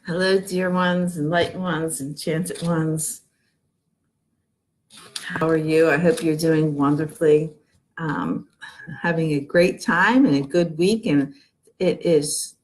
Hello, dear ones, enlightened ones, enchanted ones. How are you? I hope you're doing wonderfully, having a great time and a good week. And it is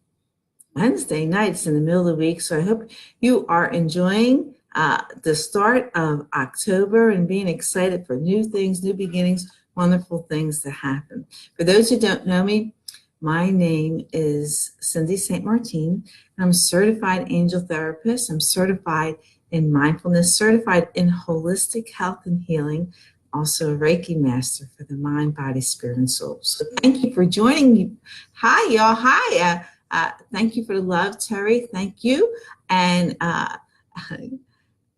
Wednesday night. It's in the middle of the week. So I hope you are enjoying the start of October and being excited for new things, new beginnings, wonderful things to happen. For those who don't know me, my name is Cindy St. Martine. I'm a certified angel therapist. I'm certified in mindfulness, certified in holistic health and healing, also a Reiki master for the mind, body, spirit, and soul. So thank you for joining me. Hi, y'all. Hi. Thank you for the love, Terry. Thank you. And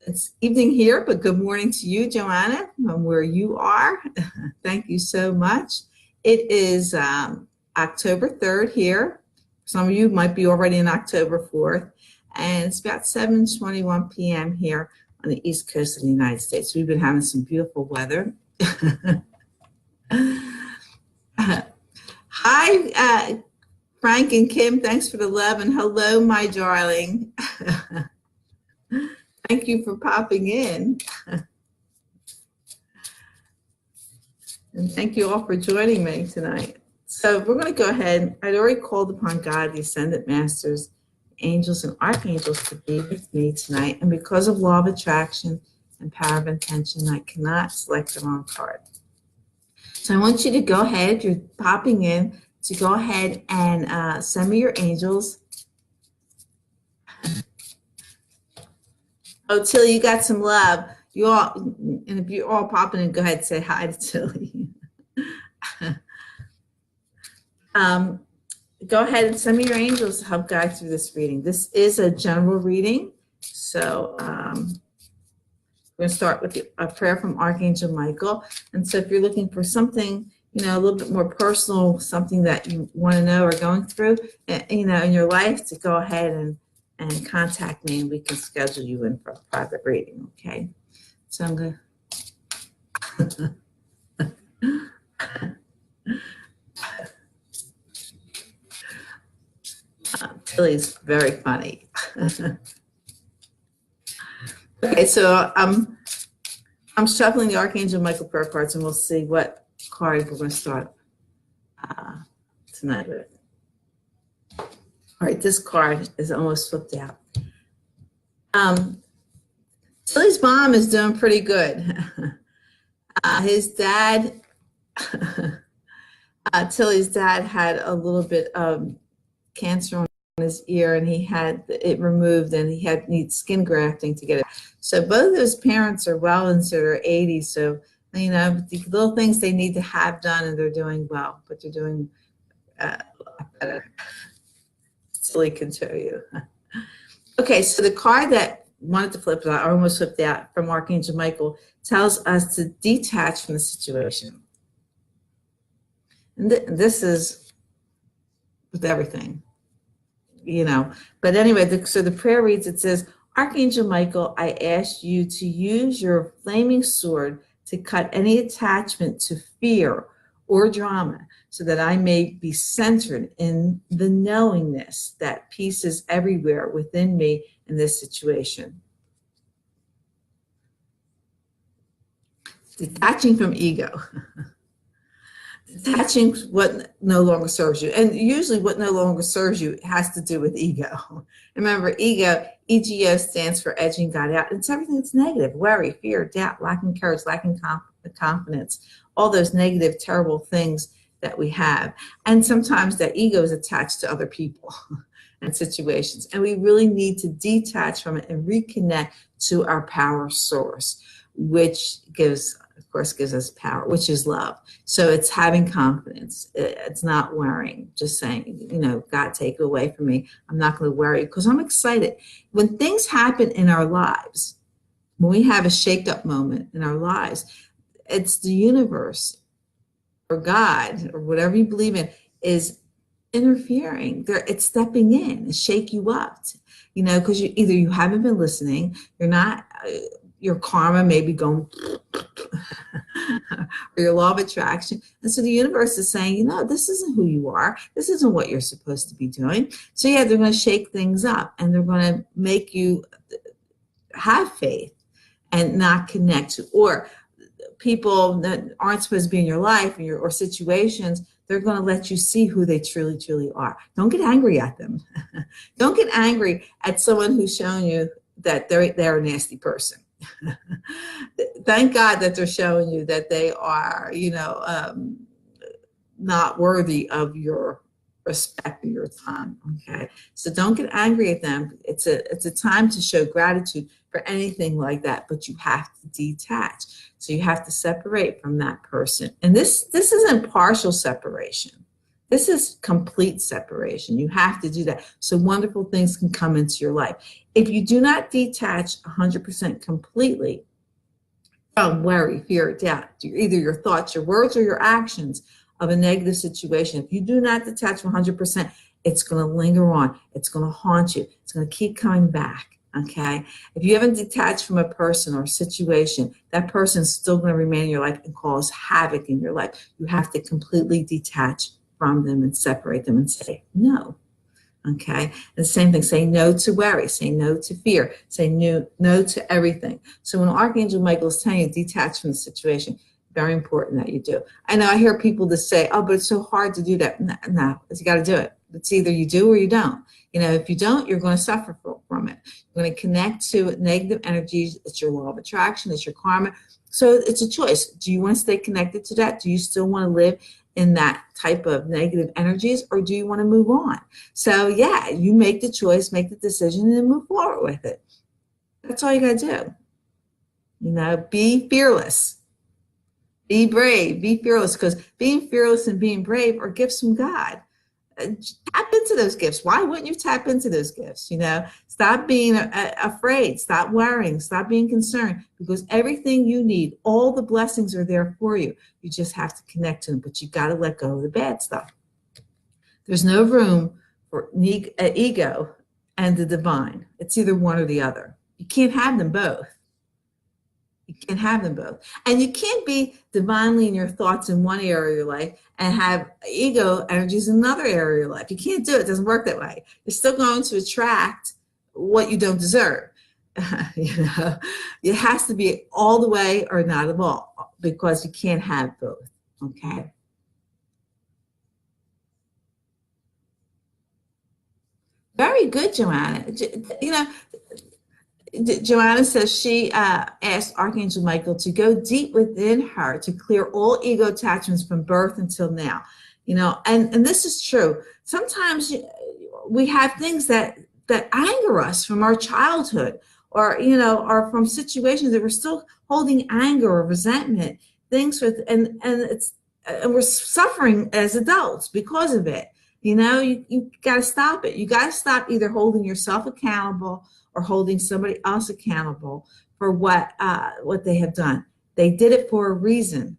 it's evening here, but good morning to you, Joanna, from where you are. Thank you so much. It is October 3rd here. Some of you might be already in October 4th. And it's about 7:21 p.m. here on the East Coast of the United States. We've been having some beautiful weather. Hi, Frank and Kim. Thanks for the love. And hello, my darling. Thank you for popping in. And thank you all for joining me tonight. So we're going to go ahead. I'd already called upon God, the Ascended Masters, angels and archangels to be with me tonight. And because of law of attraction and power of intention, I cannot select the wrong card. So I want you to go ahead, if you're popping in, to go ahead and send me your angels. Oh, Tilly, you got some love. You all, and if you're all popping in, go ahead and say hi to Tilly. Go ahead and send me your angels to help guide through this reading. This is a general reading. So we're going to start with a prayer from Archangel Michael. And so if you're looking for something, a little bit more personal, something that you want to know or going through, in your life, to go ahead and contact me and we can schedule you in for a private reading, okay? So I'm going to... Tilly's very funny. Okay, so I'm shuffling the Archangel Michael prayer cards, and we'll see what card we're going to start tonight with. All right, this card is almost flipped out. Tilly's mom is doing pretty good. His dad, Tilly's dad had a little bit of cancer on his ear, and he had it removed, and he needs skin grafting to get it. So both of his parents are well into their 80s. So, the little things they need to have done, and they're doing well, but they're doing better. Tilly can show you. Okay, so the card that wanted to flip out, or almost flipped out, from Archangel Michael, tells us to detach from the situation. And this is with everything, But anyway, so the prayer reads, it says, Archangel Michael, I ask you to use your flaming sword to cut any attachment to fear or drama, so that I may be centered in the knowingness that peace is everywhere within me in this situation. Detaching from ego. Detaching what no longer serves you. And usually what no longer serves you has to do with ego. Remember, EGO stands for edging God out. It's everything that's negative: worry, fear, doubt, lacking courage, lacking confidence, all those negative, terrible things that we have. And sometimes that ego is attached to other people and situations. And we really need to detach from it and reconnect to our power source, which gives us power, which is love. So it's having confidence. It's not worrying, just saying, God, take it away from me. I'm not going to worry because I'm excited. When things happen in our lives, when we have a shake up moment in our lives, it's the universe or God or whatever you believe in is interfering. It's stepping in and shake you up, because you haven't been listening. You're not, your karma may be going or your law of attraction. And so the universe is saying, you know, this isn't who you are. This isn't what you're supposed to be doing. So yeah, they're going to shake things up and they're going to make you have faith and not connect to, or people that aren't supposed to be in your life or situations, they're going to let you see who they truly, truly are. Don't get angry at them. Don't get angry at someone who's shown you that they're a nasty person. Thank God that they're showing you that they are, you know, not worthy of your respect or your time. Okay, so don't get angry at them. It's a time to show gratitude for anything like that, but you have to detach. So you have to separate from that person. And this isn't partial separation. This is complete separation. You have to do that so wonderful things can come into your life. If you do not detach 100% completely from worry, fear, doubt, either your thoughts, your words, or your actions of a negative situation, if you do not detach 100%, it's going to linger on. It's going to haunt you. It's going to keep coming back. Okay. If you haven't detached from a person or a situation, that person is still going to remain in your life and cause havoc in your life. You have to completely detach from them and separate them and say no. Okay. And the same thing, say no to worry, say no to fear, say no to everything. So when Archangel Michael is telling you detach from the situation, very important that you do. I know I hear people that say, oh, but it's so hard to do that. No, you got to do it. It's either you do or you don't. You know, if you don't, you're going to suffer from it. You're going to connect to negative energies. It's your law of attraction. It's your karma. So it's a choice. Do you want to stay connected to that? Do you still want to live in that type of negative energies, or do you want to move on? So yeah, you make the choice, make the decision, and then move forward with it. That's all you got to do. You know, be fearless. Be brave, be fearless, because being fearless and being brave are gifts from God. Tap into those gifts. Why wouldn't you tap into those gifts? You know, stop being afraid, stop worrying, stop being concerned, because everything you need, all the blessings are there for you. You just have to connect to them, but you got to let go of the bad stuff. There's no room for ego and the divine. It's either one or the other. You can't have them both. You can't have them both. And you can't be divinely in your thoughts in one area of your life and have ego energies in another area of your life. You can't do it. It doesn't work that way. You're still going to attract what you don't deserve. You know, it has to be all the way or not at all, because you can't have both. Okay. Very good, Joanna. You know, Joanna says she asked Archangel Michael to go deep within her to clear all ego attachments from birth until now. You know, and this is true. Sometimes we have things that anger us from our childhood, or you know, or from situations that we're still holding anger or resentment. Things with and we're suffering as adults because of it. You know, you got to stop it. You got to stop either holding yourself accountable or holding somebody else accountable for what they have done. They did it for a reason.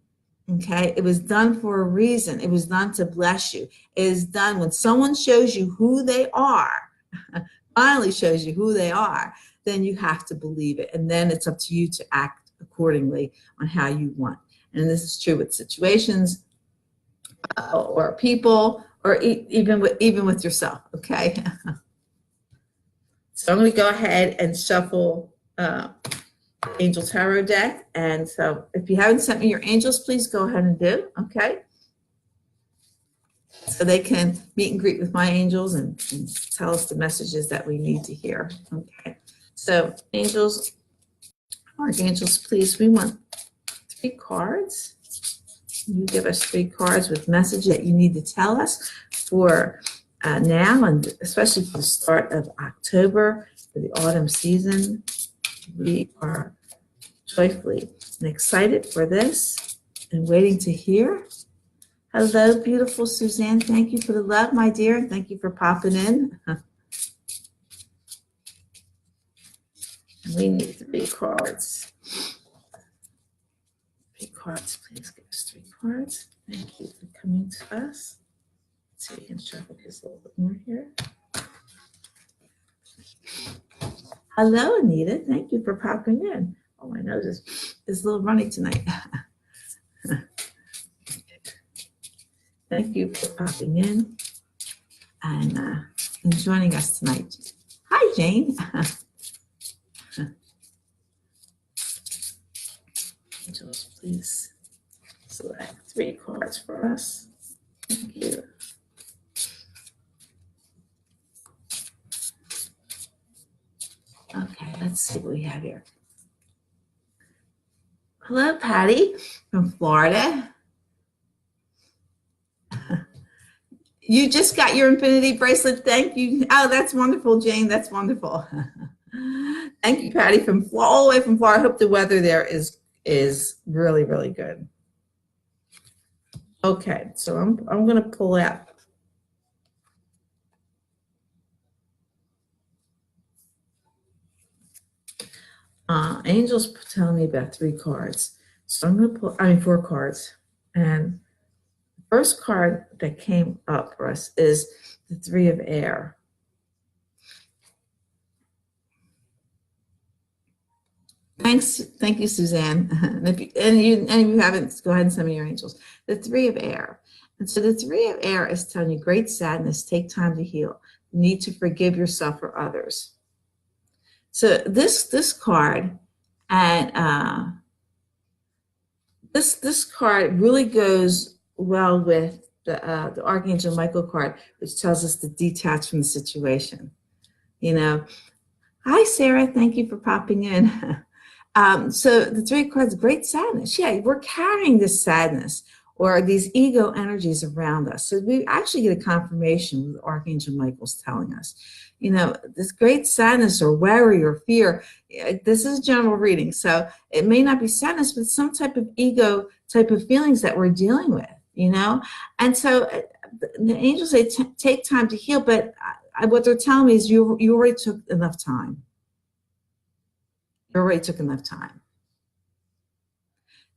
Okay, it was done for a reason. It was done to bless you. It is done when someone shows you who they are, finally shows you who they are, then you have to believe it. And then it's up to you to act accordingly on how you want. And this is true with situations or people, or even with yourself. Okay. So I'm going to go ahead and shuffle Angel Tarot deck. And so if you haven't sent me your angels, please go ahead and do. Okay. So they can meet and greet with my angels and tell us the messages that we need to hear. Okay. So angels, archangels, please, we want 3 cards. You give us 3 cards with message that you need to tell us for now, and especially for the start of October, for the autumn season. We are joyfully and excited for this and waiting to hear. Hello, beautiful Suzanne. Thank you for the love, my dear, and thank you for popping in. We need 3 cards. 3 cards, please give us 3 cards. Thank you for coming to us. Let's see if we can shuffle this a little bit more here. Hello, Anita. Thank you for popping in. Oh, my nose is a little runny tonight. Thank you for popping in and joining us tonight. Hi, Jane. Angels, please select 3 cards for us. Thank you. Okay, let's see what we have here. Hello, Patty from Florida. You just got your infinity bracelet. Thank you. Oh, that's wonderful, Jane. That's wonderful. Thank you, Patty, from all the way from Florida. I hope the weather there is really, really good. Okay, so I'm going to pull out. Angels telling me about 3 cards. So I'm going to pull, 4 cards. And the first card that came up for us is the 3 of air. Thanks. Thank you, Suzanne. And if you haven't, go ahead and send me your angels. The 3 of air. And so the 3 of air is telling you great sadness, take time to heal. You need to forgive yourself or others. So this card and this card really goes well with the Archangel Michael card, which tells us to detach from the situation. You know, hi Sarah, thank you for popping in. So the 3 cards, great sadness. Yeah, we're carrying this sadness or these ego energies around us. So we actually get a confirmation with Archangel Michael's telling us, you know, this great sadness or worry or fear. This is a general reading, so it may not be sadness, but some type of ego type of feelings that we're dealing with, you know. And so the angels say take time to heal, but what they're telling me is you already took enough time. You already took enough time.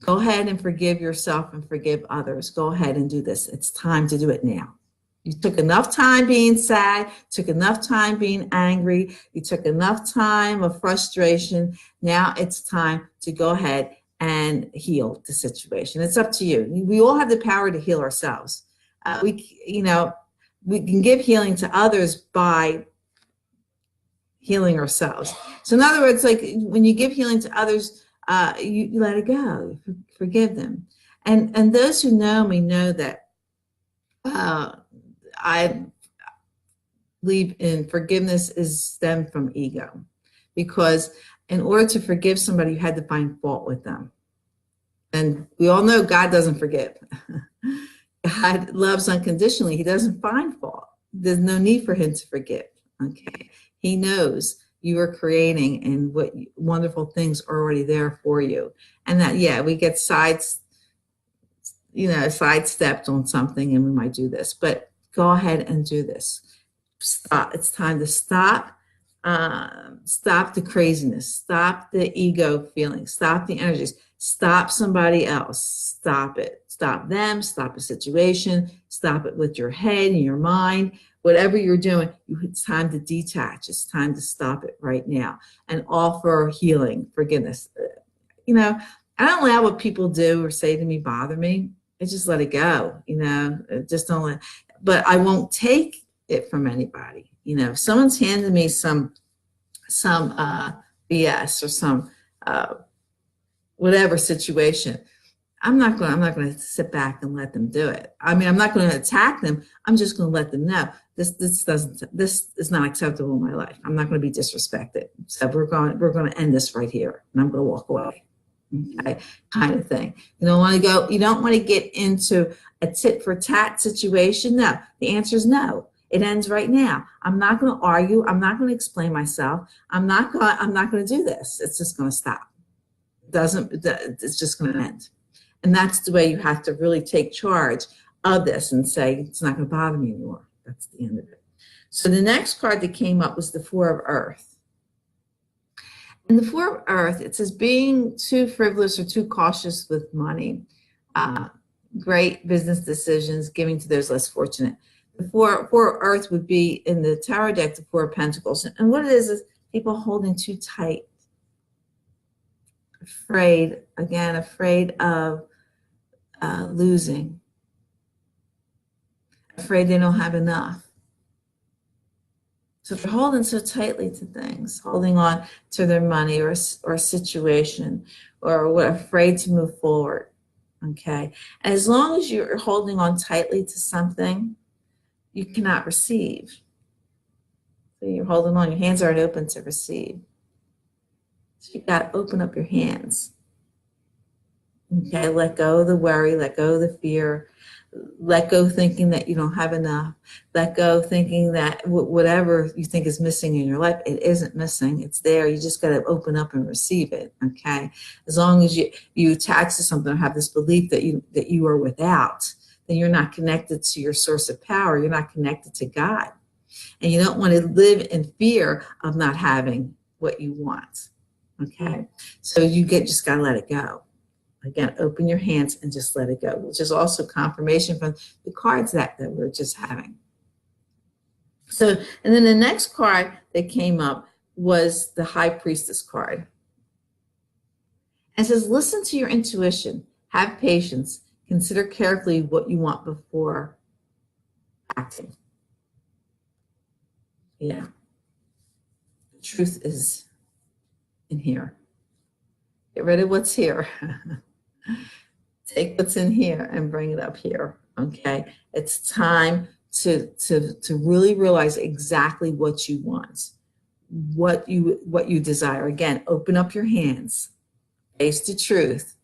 Go ahead and forgive yourself and forgive others. Go ahead and do this. It's time to do it now. You took enough time being sad, took enough time being angry, you took enough time of frustration. Now it's time to go ahead and heal the situation. It's up to you. We all have the power to heal ourselves. We can give healing to others by healing ourselves. So in other words, like when you give healing to others, you let it go, forgive them. And those who know me know that I believe in forgiveness is stemmed from ego, because in order to forgive somebody, you had to find fault with them. And we all know God doesn't forgive. God loves unconditionally. He doesn't find fault. There's no need for him to forgive. Okay. He knows you are creating and what wonderful things are already there for you. And that, yeah, we get sidestepped on something and we might do this, but go ahead and do this. Stop. It's time to stop. Stop the craziness. Stop the ego feelings. Stop the energies. Stop somebody else. Stop it. Stop them. Stop the situation. Stop it with your head and your mind. Whatever you're doing, it's time to detach. It's time to stop it right now and offer healing, forgiveness. You know, I don't allow what people do or say to me bother me. I just let it go. You know, just don't let. But I won't take it from anybody. You know, if someone's handed me some BS or some whatever situation, I'm not going to sit back and let them do it. I mean, I'm not going to attack them. I'm just going to let them know this is not acceptable in my life. I'm not going to be disrespected. So we're going to end this right here, and I'm going to walk away. Okay, kind of thing. You don't want to go. You don't want to get into a tit for tat situation. No, the answer is no. It ends right now. I'm not going to argue. I'm not going to explain myself. I'm not going to do this. It's just going to stop. It's just going to end. And that's the way you have to really take charge of this and say, it's not going to bother me anymore. That's the end of it. So the next card that came up was the 4 of Earth. And the 4 of Earth, it says being too frivolous or too cautious with money, great business decisions, giving to those less fortunate. The 4 of Earth would be in the Tarot deck, the 4 of Pentacles. And what it is people holding too tight. Afraid of losing. afraid they don't have enough. So they're holding so tightly to things, holding on to their money or a situation, or afraid to move forward. Okay. And as long as you're holding on tightly to something, you cannot receive. So you're holding on, your hands aren't open to receive. So you got to open up your hands. Okay, let go of the worry, let go of the fear, let go thinking that you don't have enough, let go thinking that whatever you think is missing in your life, it isn't missing, it's there. You just got to open up and receive it. Okay, as long as you attach to something or have this belief that you are without, then you're not connected to your source of power. You're not connected to God, and you don't want to live in fear of not having what you want. Okay, so you just got to let it go. Again, open your hands and just let it go, which is also confirmation from the cards that we're just having. So, and then the next card that came up was the High Priestess card. And it says, listen to your intuition, have patience, consider carefully what you want before acting. Yeah. The truth is in here. Get rid of what's here. Take what's in here and bring it up here. Okay, it's time to really realize exactly what you want, what you desire. Again, open up your hands, face the truth,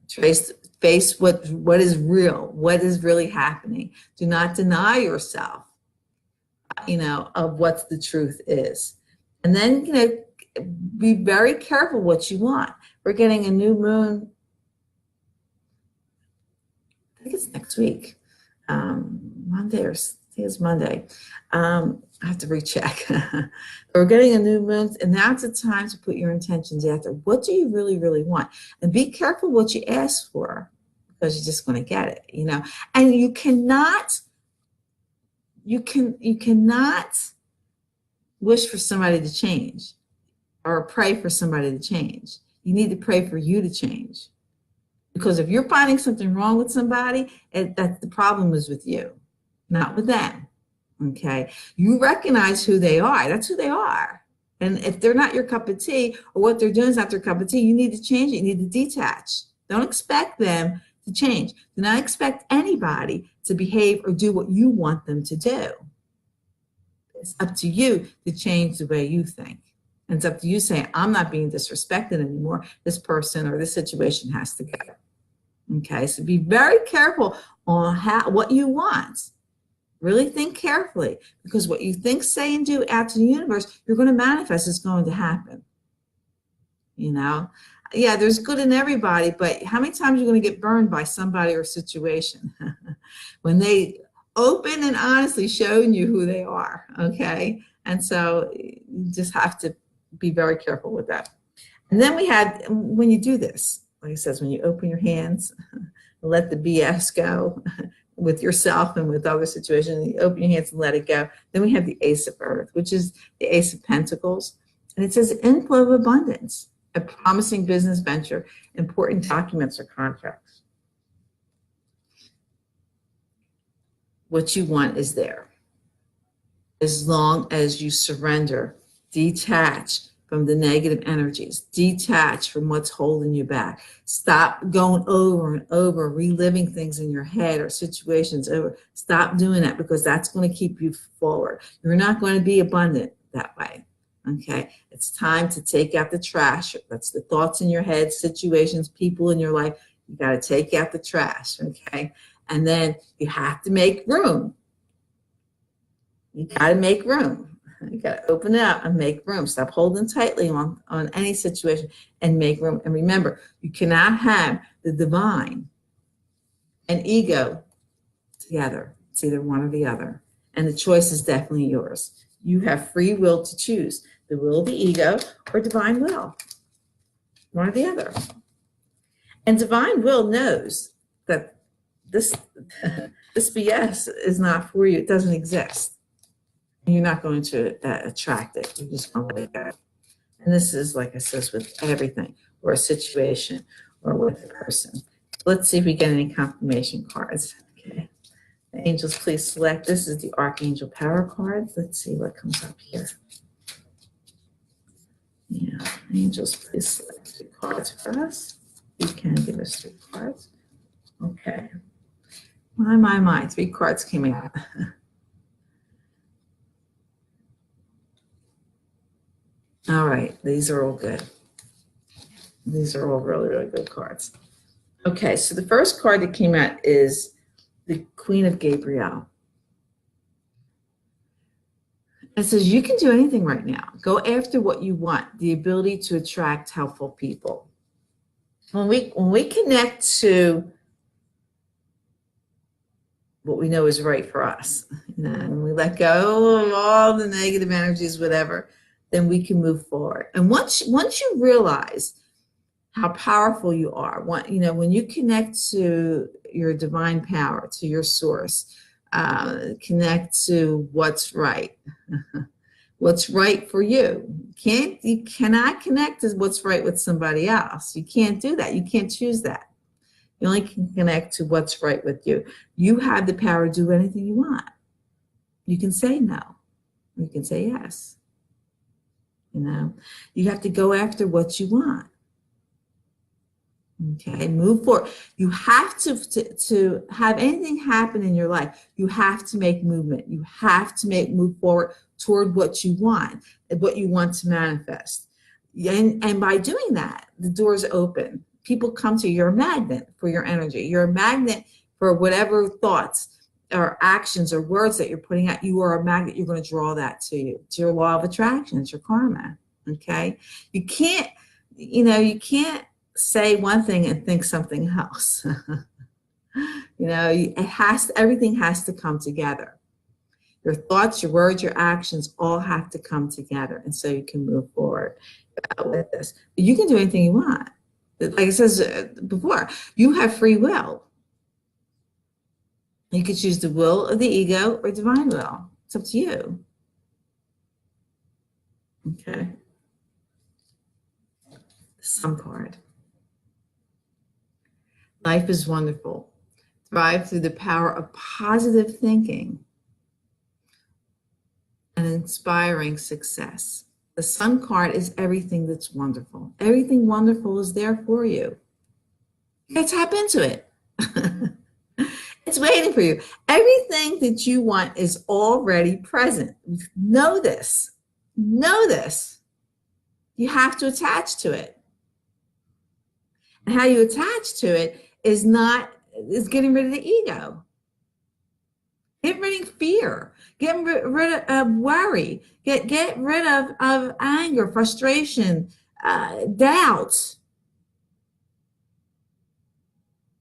face what is real, what is really happening. Do not deny yourself, of what the truth is, and then be very careful what you want. We're getting a new moon. I think it's next week, Monday, or I think it's Monday. I have to recheck. We're getting a new moon, and now's the time to put your intentions out there. What do you really, really want? And be careful what you ask for, because you're just going to get it, And you cannot wish for somebody to change or pray for somebody to change. You need to pray for you to change. Because if you're finding something wrong with somebody, that the problem is with you, not with them. Okay? You recognize who they are. That's who they are. And if they're not your cup of tea, or what they're doing is not their cup of tea, you need to change it. You need to detach. Don't expect them to change. Do not expect anybody to behave or do what you want them to do. It's up to you to change the way you think. And it's up to you saying, I'm not being disrespected anymore. This person or this situation has to go. Okay, so be very careful on what you want. Really think carefully, because what you think, say, and do out to the universe, you're going to manifest. It's going to happen. Yeah, there's good in everybody, but how many times are you going to get burned by somebody or situation when they open and honestly showing you who they are? Okay, and so you just have to be very careful with that. And then we had, when you do this, like I says, when you open your hands, let the BS go with yourself and with other situations, you open your hands and let it go. Then we have the Ace of Earth, which is the Ace of Pentacles. And it says inflow of abundance, a promising business venture, important documents or contracts. What you want is there. As long as you surrender, detach from the negative energies, detach from what's holding you back. Stop going over and over, reliving things in your head or situations over. Stop doing that, because that's going to keep you forward. You're not going to be abundant that way. Okay, it's time to take out the trash. That's the thoughts in your head, situations, people in your life. You got to take out the trash. Okay, and then you have to make room. You got to make room. You got to open it up and make room. Stop holding tightly on any situation and make room. And remember, you cannot have the divine and ego together. It's either one or the other. And the choice is definitely yours. You have free will to choose the will of the ego or divine will, one or the other. And divine will knows that this BS is not for you. It doesn't exist. You're not going to attract it. You're just going to let it go. And this is, like I says, with everything, or a situation, or with a person. Let's see if we get any confirmation cards. Okay. Angels, please select. This is the Archangel Power card. Let's see what comes up here. Yeah, angels, please select 3 cards for us. You can give us 3 cards. Okay. My. 3 cards came out. All right. These are all good. These are all really, really good cards. Okay. So the first card that came out is the Queen of Gabriel. It says you can do anything right now. Go after what you want. The ability to attract helpful people. When we connect to what we know is right for us, and we let go of all the negative energies, whatever, then we can move forward. And once you realize how powerful you are, when you connect to your divine power, to your source, connect to what's right. What's right for you. You cannot connect to what's right with somebody else. You can't do that. You can't choose that. You only can connect to what's right with you. You have the power to do anything you want. You can say no. You can say yes. You have to go after what you want. Okay, move forward. You have to have anything happen in your life. You have to make movement. You have to move forward toward what you want to manifest. And by doing that, the doors open. People come to you. You're a magnet for your energy. You're a magnet for whatever thoughts or actions or words that you're putting out. You are a magnet. You're going to draw that to you. It's your law of attraction. It's your karma. Okay, you can't say one thing and think something else. Everything has to come together. Your thoughts, your words, your actions all have to come together, and so you can move forward with this. You can do anything you want. Like it says before, you have free will. You could choose the will of the ego or divine will. It's up to you. Okay. The Sun card. Life is wonderful. Thrive through the power of positive thinking and inspiring success. The Sun card is everything that's wonderful. Everything wonderful is there for you. You tap into it. It's waiting for you. Everything that you want is already present. Know this. Know this. You have to attach to it. And how you attach to it is getting rid of the ego. Get rid of fear. Get rid of worry. Get rid of anger, frustration, doubt.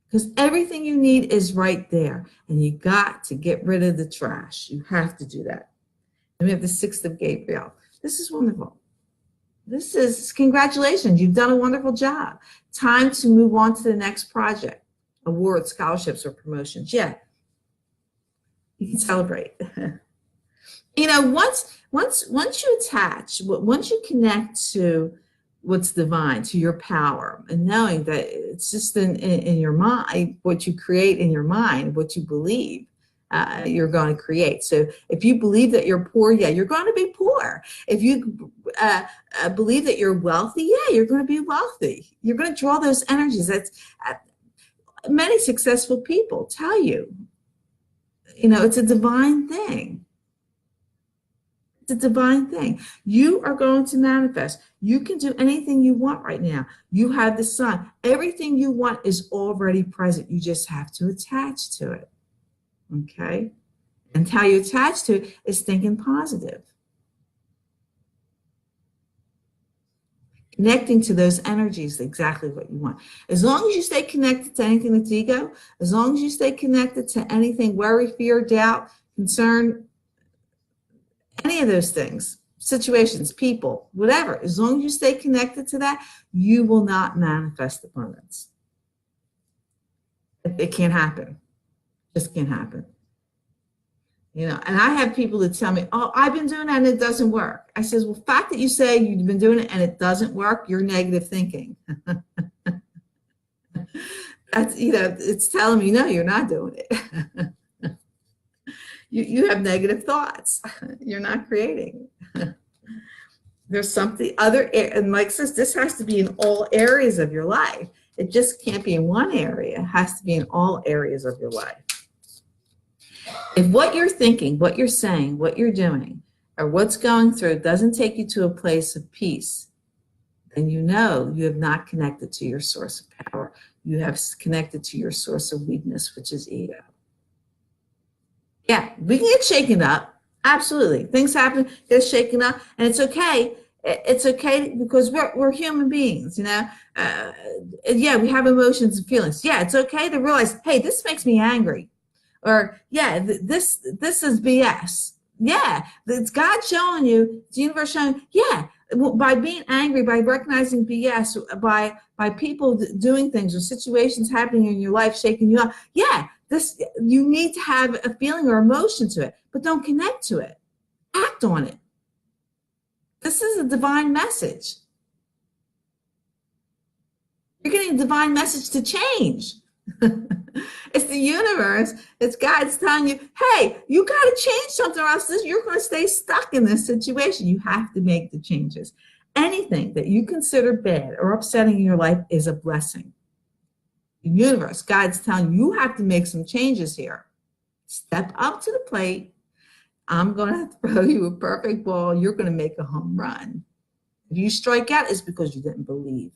Because everything you need is right there. And you got to get rid of the trash. You have to do that. And we have the 6th of Gabriel. This is wonderful. This is congratulations. You've done a wonderful job. Time to move on to the next project. Awards, scholarships, or promotions. Yeah. You can celebrate. Once you attach, once you connect to what's divine, to your power, and knowing that it's just in your mind, what you create in your mind, what you believe, you're going to create. So if you believe that you're poor, yeah, you're going to be poor. If you believe that you're wealthy, yeah, you're going to be wealthy. You're going to draw those energies. That's many successful people tell you. It's a divine thing. It's a divine thing. You are going to manifest. You can do anything you want right now. You have the sun. Everything you want is already present. You just have to attach to it. Okay? And how you attach to it is thinking positive. Connecting to those energies is exactly what you want. As long as you stay connected to anything that's ego, as long as you stay connected to anything worry, fear, doubt, concern, any of those things, situations, people, whatever, as long as you stay connected to that, you will not manifest abundance. It can't happen. It just can't happen. And I have people that tell me, oh, I've been doing that and it doesn't work. I says, well, the fact that you say you've been doing it and it doesn't work, you're negative thinking. That's, it's telling me, no, you're not doing it. You have negative thoughts. You're not creating. There's something other, and Mike says this has to be in all areas of your life. It just can't be in one area. It has to be in all areas of your life. If what you're thinking, what you're saying, what you're doing, or what's going through doesn't take you to a place of peace, then you know you have not connected to your source of power. You have connected to your source of weakness, which is ego. Yeah, we can get shaken up. Absolutely. Things happen, get shaken up, and it's okay. It's okay because we're human beings, you know. Yeah, we have emotions and feelings. Yeah, it's okay to realize, hey, this makes me angry. Or, yeah, this is BS. Yeah, it's God showing you, it's the universe showing you, yeah, by being angry, by recognizing BS, by people doing things or situations happening in your life shaking you up. Yeah, this, you need to have a feeling or emotion to it, but don't connect to it. Act on it. This is a divine message. You're getting a divine message to change. It's the universe, it's God, it's telling you, hey, you got to change something or else you're going to stay stuck in this situation. You have to make the changes. Anything that you consider bad or upsetting in your life is a blessing. The universe, God's telling you, you have to make some changes here. Step up to the plate. I'm going to throw you a perfect ball. You're going to make a home run. If you strike out, it's because you didn't believe.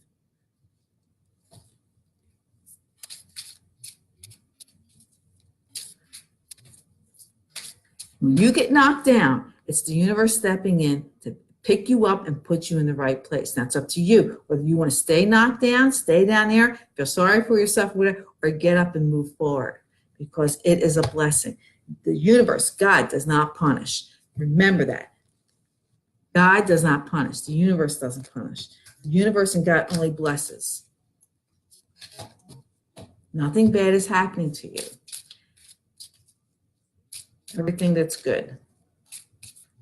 When you get knocked down, it's the universe stepping in to pick you up and put you in the right place. That's up to you. Whether you want to stay knocked down, stay down there, feel sorry for yourself, whatever, or get up and move forward, because it is a blessing. The universe, God, does not punish. Remember that. God does not punish. The universe doesn't punish. The universe and God only blesses. Nothing bad is happening to you. Everything that's good.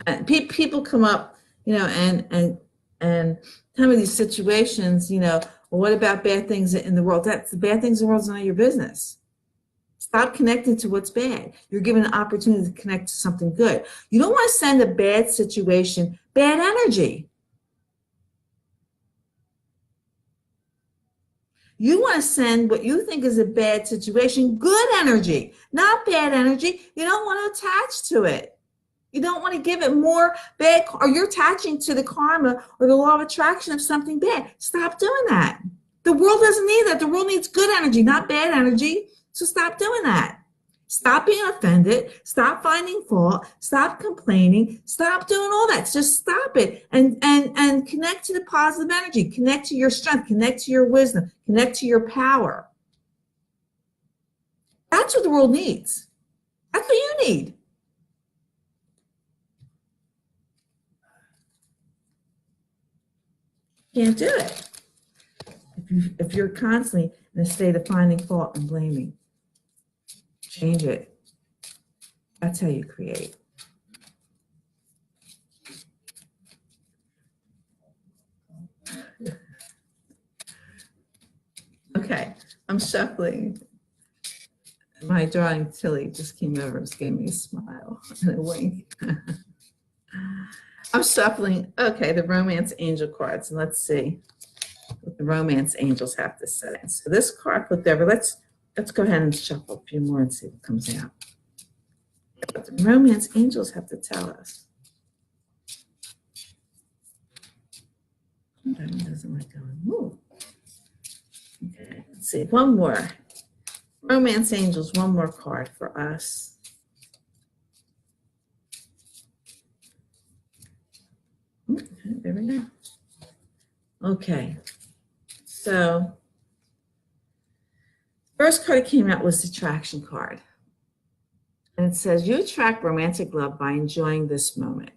And people come up, you know, and some of these situations, you know, well, what about bad things in the world? That's the bad things in the world is none of your business. Stop connecting to what's bad. You're given an opportunity to connect to something good. You don't want to send a bad situation, bad energy. You want to send what you think is a bad situation, good energy, not bad energy. You don't want to attach to it. You don't want to give it more bad, or you're attaching to the karma or the law of attraction of something bad. Stop doing that. The world doesn't need that. The world needs good energy, not bad energy. So stop doing that. Stop being offended. Stop finding fault. Stop complaining. Stop doing all that. Just stop it and connect to the positive energy. Connect to your strength. Connect to your wisdom. Connect to your power. That's what the world needs. That's what you need. Can't do it if you're constantly in a state of finding fault and blaming. Change it. That's how you create. Okay, I'm shuffling. My darling Tilly just came over and gave me a smile and a wink. I'm shuffling. Okay, the romance angel cards, and let's see what the romance angels have to say. So this card flipped over. Let's go ahead and shuffle a few more and see what comes out. What the romance angels have to tell us. That one doesn't like going. Ooh. Okay, let's see. One more. Romance angels, one more card for us. Okay, there we go. Okay, so first card that came out was the attraction card. And it says, you attract romantic love by enjoying this moment.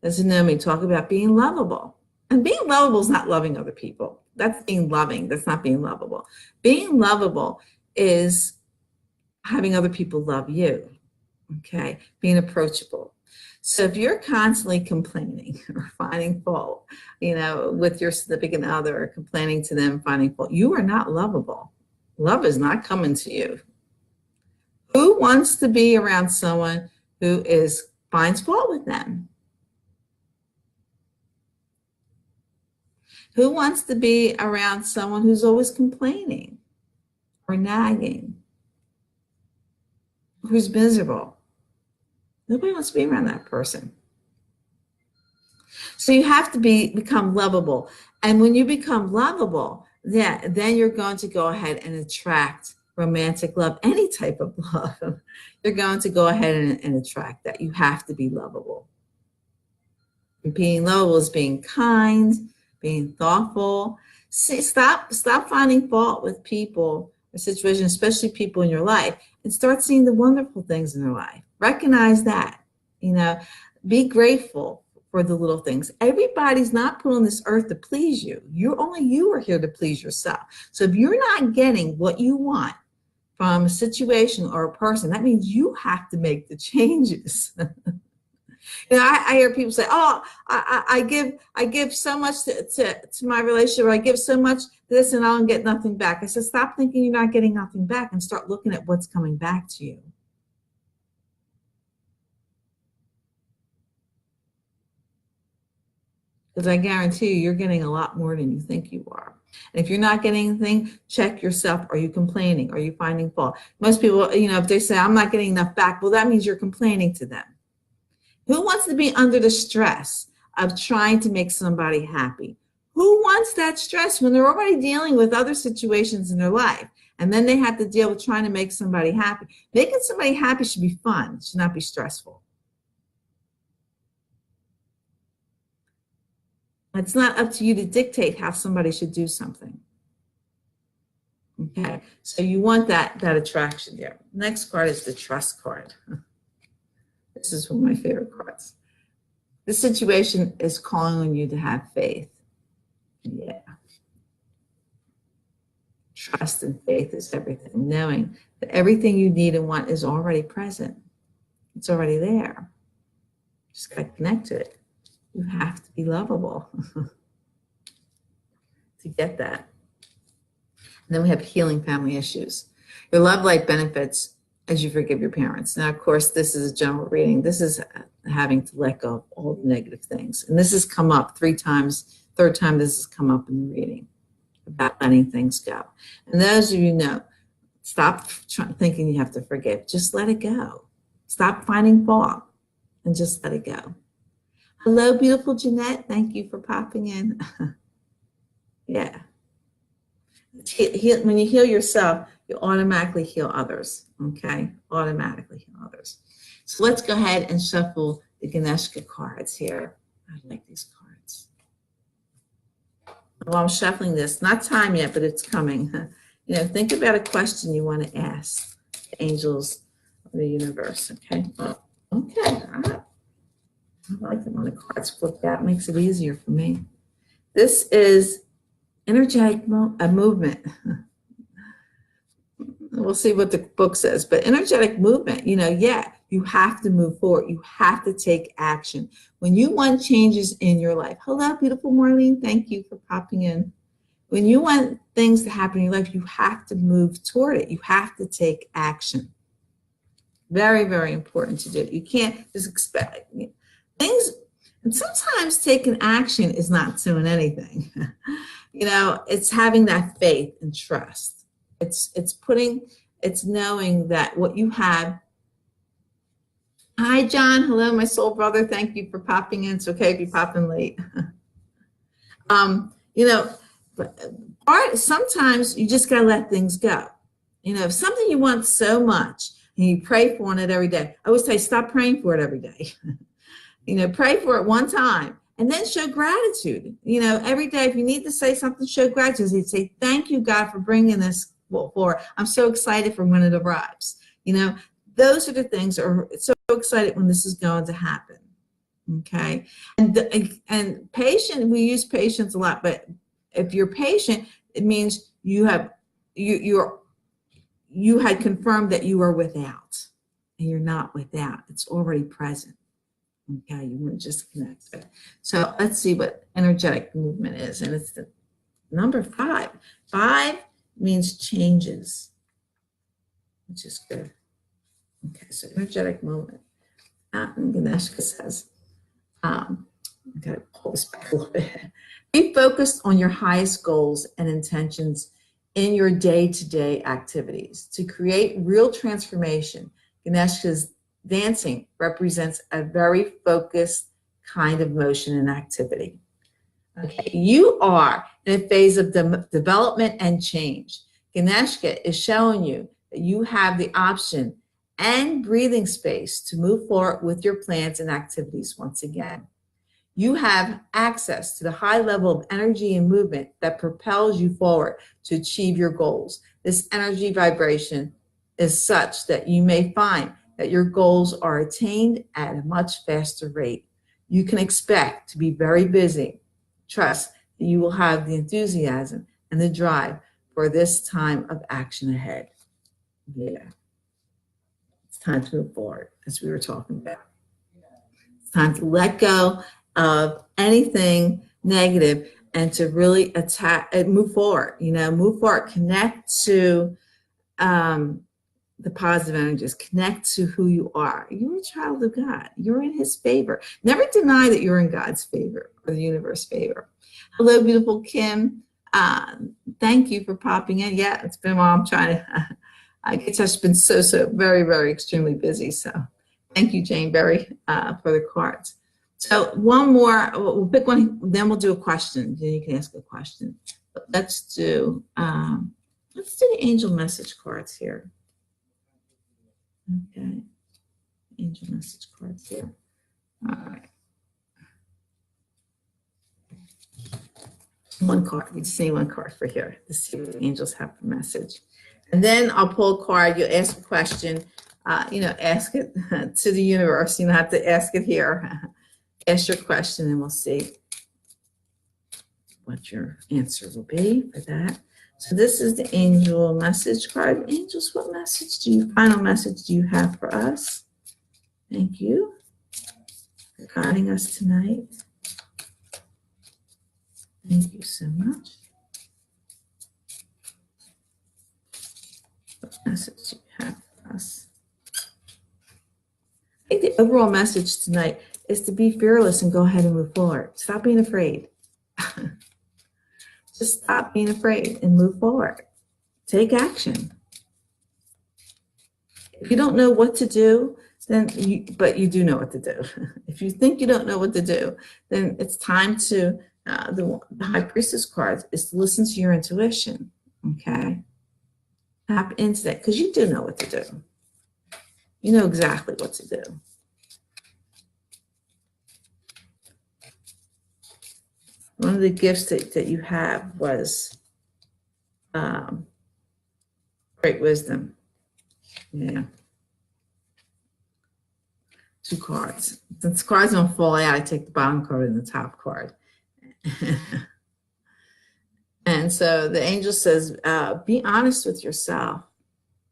Doesn't know me, talk about being lovable. And being lovable is not loving other people. That's being loving. That's not being lovable. Being lovable is having other people love you, okay? Being approachable. So if you're constantly complaining or finding fault, you know, with your significant other, or complaining to them, finding fault, you are not lovable. Love is not coming to you. Who wants to be around someone who finds fault with them? Who wants to be around someone who's always complaining or nagging, who's miserable? Nobody wants to be around that person. So you have to become lovable. And when you become lovable, then you're going to go ahead and attract romantic love, any type of love. You're going to go ahead and attract that. You have to be lovable. And being lovable is being kind, being thoughtful. See, stop finding fault with people or situations, especially people in your life, and start seeing the wonderful things in their life. Recognize that. Be grateful for the little things. Everybody's not put on this earth to please you. You are here to please yourself. So if you're not getting what you want from a situation or a person, that means you have to make the changes. I hear people say, "Oh, I give so much to my relationship, or I give so much to this, and I don't get nothing back." I said, stop thinking you're not getting nothing back, and start looking at what's coming back to you. Because I guarantee you're getting a lot more than you think you are. And if you're not getting anything, check yourself. Are you complaining? Are you finding fault? Most people, if they say, "I'm not getting enough back," well, that means you're complaining to them. Who wants to be under the stress of trying to make somebody happy? Who wants that stress when they're already dealing with other situations in their life? And then they have to deal with trying to make somebody happy. Making somebody happy should be fun. It should not be stressful. It's not up to you to dictate how somebody should do something. Okay, so you want that attraction there. Next card is the trust card. This is one of my favorite cards. This situation is calling on you to have faith. Yeah. Trust and faith is everything. Knowing that everything you need and want is already present. It's already there. Just got to connect to it. You have to be lovable to get that. And then we have healing family issues. Your love life benefits as you forgive your parents. Now, of course, this is a general reading. This is having to let go of all the negative things. And this has come up 3 times. Third time this has come up in the reading about letting things go. And those of you know, stop thinking you have to forgive. Just let it go. Stop finding fault and just let it go. Hello, beautiful Jeanette. Thank you for popping in. Yeah. When you heal yourself, you automatically heal others. Okay? Automatically heal others. So let's go ahead and shuffle the Ganeshka cards here. I like these cards. While I'm shuffling this, not time yet, but it's coming. Think about a question you want to ask the angels of the universe. Okay? Okay. All right. I like it when the cards flip out. It makes it easier for me. This is energetic movement. We'll see what the book says, but energetic movement, you have to move forward. You have to take action. When you want changes in your life, hello, beautiful Marlene, thank you for popping in. When you want things to happen in your life, you have to move toward it. You have to take action. Very, very important to do. You can't just expect things. And sometimes taking action is not doing anything. It's having that faith and trust. It's knowing that what you have. Hi, John. Hello, my soul brother. Thank you for popping in. It's okay if you pop in late. Sometimes you just got to let things go. If something you want so much and you pray for it every day, I always say stop praying for it every day. Pray for it one time and then show gratitude. Every day, if you need to say something, show gratitude. You say, thank you, God, for bringing this forward. I'm so excited for when it arrives. Those are the things are so excited when this is going to happen. Okay. And patient, we use patience a lot, but if you're patient, it means you had confirmed that you are without, and you're not without. It's already present. Okay, you want to just connect it. So let's see what energetic movement is. And it's the number 5. 5 means changes, which is good. Okay, so energetic moment. And Ganeshka says, I gotta pull this back a little bit. Be focused on your highest goals and intentions in your day-to-day activities. To create real transformation, Ganeshka's dancing represents a very focused kind of motion and activity. Okay, you are in a phase of development and change. Ganeshka is showing you that you have the option and breathing space to move forward with your plans and activities once again. You have access to the high level of energy and movement that propels you forward to achieve your goals. This energy vibration is such that you may find that your goals are attained at a much faster rate. You can expect to be very busy. Trust that you will have the enthusiasm and the drive for this time of action ahead. Yeah, it's time to move forward, as we were talking about. It's time to let go of anything negative and to really attack and move forward. Move forward, connect to the positive energies, connect to who you are. You're a child of God. You're in his favor. Never deny that you're in God's favor or the universe's favor. Hello, beautiful Kim. Thank you for popping in. Yeah, it's been a while. I'm trying to, I guess I've been so very, very extremely busy. So thank you, Jane Berry, for the cards. So one more, we'll pick one, then we'll do a question. Then you can ask a question. But let's do the angel message cards here. Okay, angel message cards here. All right. One card, we just need one card for here to see what the angels have for message. And then I'll pull a card, you'll ask a question, ask it to the universe. You don't have to ask it here. Ask your question and we'll see what your answer will be for that. So this is the angel message card. Angels, what final message do you have for us? Thank you for guiding us tonight. Thank you so much. What message do you have for us? I think the overall message tonight is to be fearless and go ahead and move forward. Stop being afraid. Just stop being afraid and move forward. Take action. If you don't know what to do, but you do know what to do. If you think you don't know what to do, then it's time to, the High Priestess cards is to listen to your intuition, okay? Tap into that, because you do know what to do. You know exactly what to do. One of the gifts that you have was great wisdom. Yeah. 2 cards. Since cards don't fall out, I take the bottom card and the top card. And so the angel says, be honest with yourself.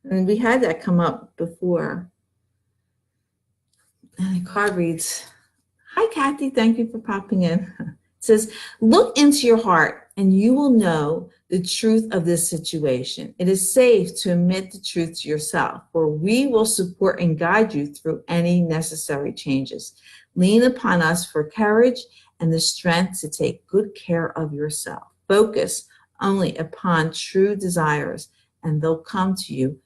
And we had that come up before. And the card reads, hi, Kathy, thank you for popping in. It says, look into your heart and you will know the truth of this situation. It is safe to admit the truth to yourself, for we will support and guide you through any necessary changes. Lean upon us for courage and the strength to take good care of yourself. Focus only upon true desires, and they'll come to you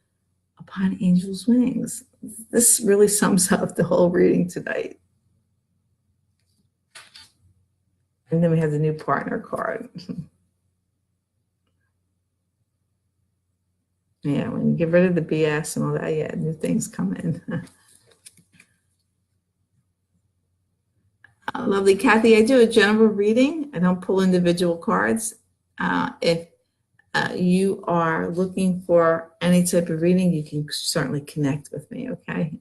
upon angels' wings. This really sums up the whole reading tonight. And then we have the new partner card. Yeah, when you get rid of the BS and all that, yeah, new things come in. Lovely, Kathy, I do a general reading. I don't pull individual cards. If you are looking for any type of reading, you can certainly connect with me, okay?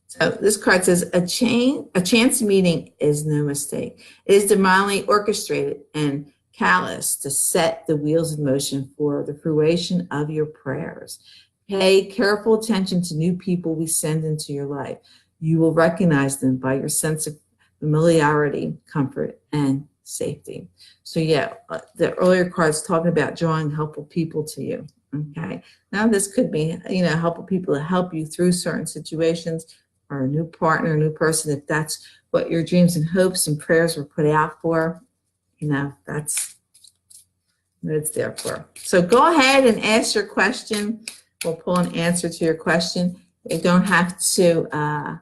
So this card says, a chance meeting is no mistake. It is divinely orchestrated and callous to set the wheels in motion for the fruition of your prayers. Pay careful attention to new people we send into your life. You will recognize them by your sense of familiarity, comfort, and safety. So yeah, the earlier cards talking about drawing helpful people to you. Okay. Now this could be, helping people to help you through certain situations, or a new partner, a new person, if that's what your dreams and hopes and prayers were put out for, that's what it's there for. So go ahead and ask your question. We'll pull an answer to your question. You don't have to,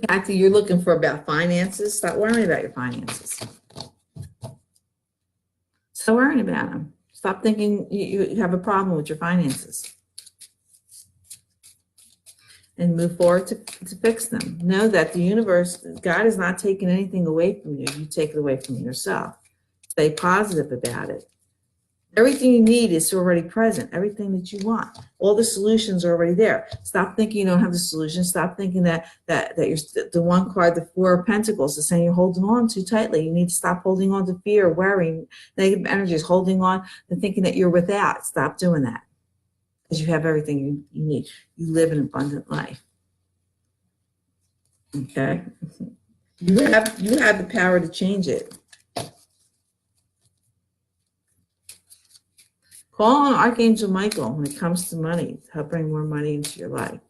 Kathy, you're looking for about finances. Stop worrying about your finances. Stop worrying about them. Stop thinking you have a problem with your finances. And move forward to fix them. Know that the universe, God is not taking anything away from you. You take it away from yourself. Stay positive about it. Everything you need is already present. Everything that you want. All the solutions are already there. Stop thinking you don't have the solution. Stop thinking that you're the one card, the Four of Pentacles, is saying you're holding on too tightly. You need to stop holding on to fear, worrying, negative energies, holding on to thinking that you're without. Stop doing that. Because you have everything you need. You live an abundant life. Okay? You have the power to change it. Call on Archangel Michael when it comes to money. Help bring more money into your life.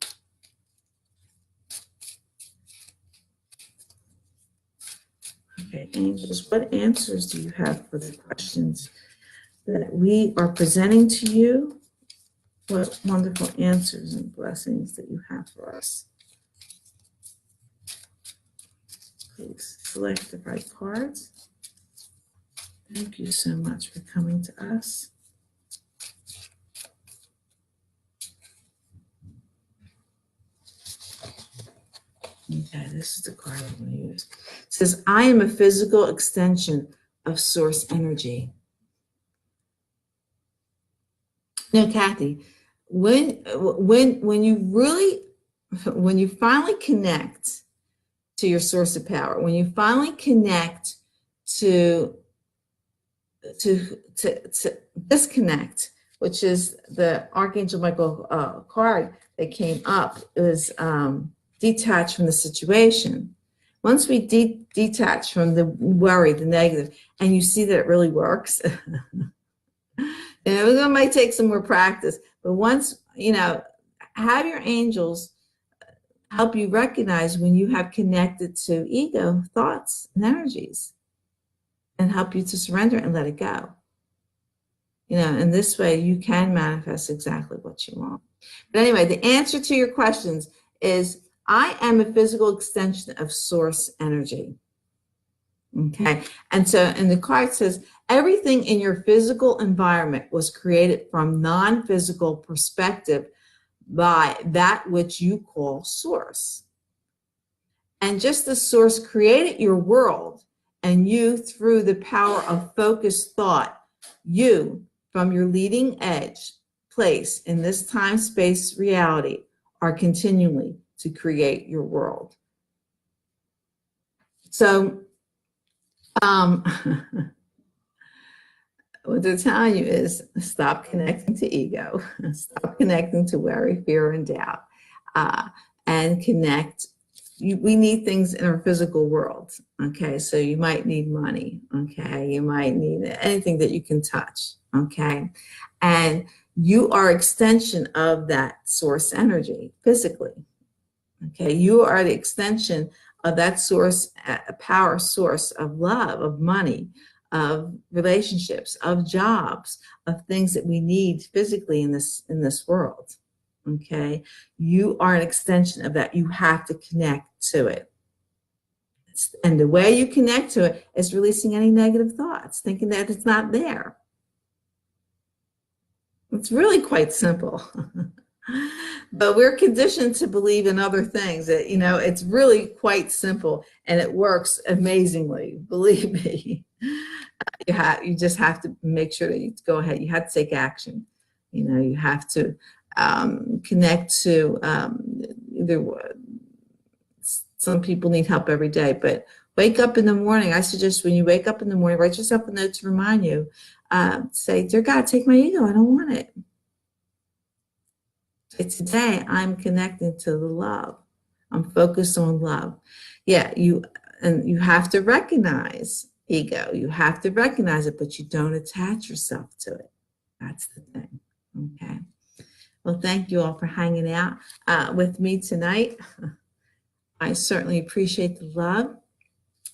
Okay, angels, what answers do you have for the questions that we are presenting to you? What wonderful answers and blessings that you have for us. Please select the right cards. Thank you so much for coming to us. Okay, this is the card I'm going to use. It says, I am a physical extension of source energy. Now, Kathy, when you finally connect to your source of power, when you finally connect to disconnect, which is the Archangel Michael card that came up, it was detach from the situation. Once we detach from the worry, the negative, and you see that it really works, it might take some more practice, but once, have your angels help you recognize when you have connected to ego thoughts and energies, and help you to surrender and let it go. In this way, you can manifest exactly what you want. But anyway, the answer to your questions is, I am a physical extension of source energy. Okay. And the card says, everything in your physical environment was created from non-physical perspective by that which you call source. And just as source created your world, and you, through the power of focused thought, you, from your leading edge place in this time-space reality, are continually to create your world. So, what they're telling you is, stop connecting to ego, stop connecting to worry, fear, and doubt, and connect. We need things in our physical world. Okay, so you might need money. Okay, you might need anything that you can touch. Okay, and you are an extension of that source energy physically. Okay, you are the extension of that source, a power source of love, of money, of relationships, of jobs, of things that we need physically in this world. Okay, you are an extension of that. You have to connect to it. And the way you connect to it is releasing any negative thoughts, thinking that it's not there. It's really quite simple. But we're conditioned to believe in other things that, it's really quite simple, and it works amazingly. Believe me. You just have to make sure that you go ahead. You have to take action. You have to connect to some people need help every day, but wake up in the morning. I suggest when you wake up in the morning, write yourself a note to remind you. Say, dear God, take my ego. I don't want it. Today, I'm connecting to the love. I'm focused on love. Yeah, you have to recognize ego. You have to recognize it, but you don't attach yourself to it. That's the thing. Okay. Well, thank you all for hanging out with me tonight. I certainly appreciate the love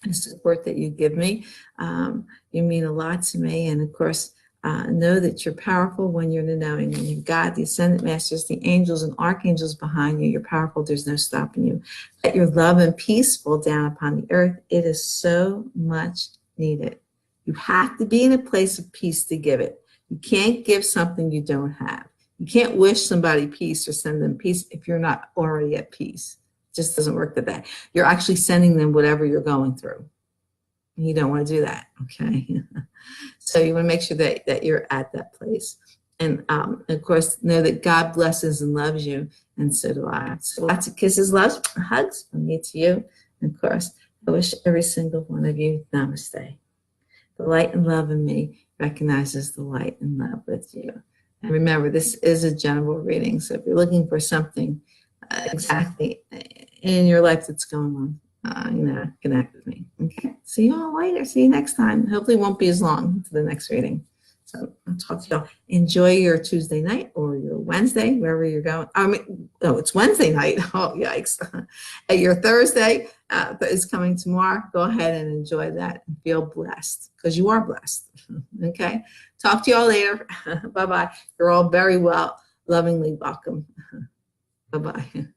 and support that you give me. You mean a lot to me. And of course, know that you're powerful when you're in the knowing. When you've got the ascendant masters, the angels and archangels behind you, you're powerful. There's no stopping you. Let your love and peace fall down upon the earth. It is so much needed. You have to be in a place of peace to give it. You can't give something you don't have. You can't wish somebody peace or send them peace if you're not already at peace. It just doesn't work that way. You're actually sending them whatever you're going through. And you don't want to do that, okay? So you want to make sure that you're at that place. And of course, know that God blesses and loves you, and so do I. So lots of kisses, loves, hugs from me to you. And of course, I wish every single one of you namaste. The light and love in me recognizes the light and love with you. And remember, this is a general reading. So if you're looking for something exactly in your life that's going on, connect with me. Okay. See you all later. See you next time. Hopefully it won't be as long to the next reading. So I'll talk to y'all. Enjoy your Tuesday night or your Wednesday, wherever you're going. It's Wednesday night. Oh, yikes. Your Thursday is coming tomorrow. Go ahead and enjoy that and feel blessed because you are blessed. Okay. Talk to y'all later. Bye-bye. You're all very well, lovingly welcome. Bye-bye.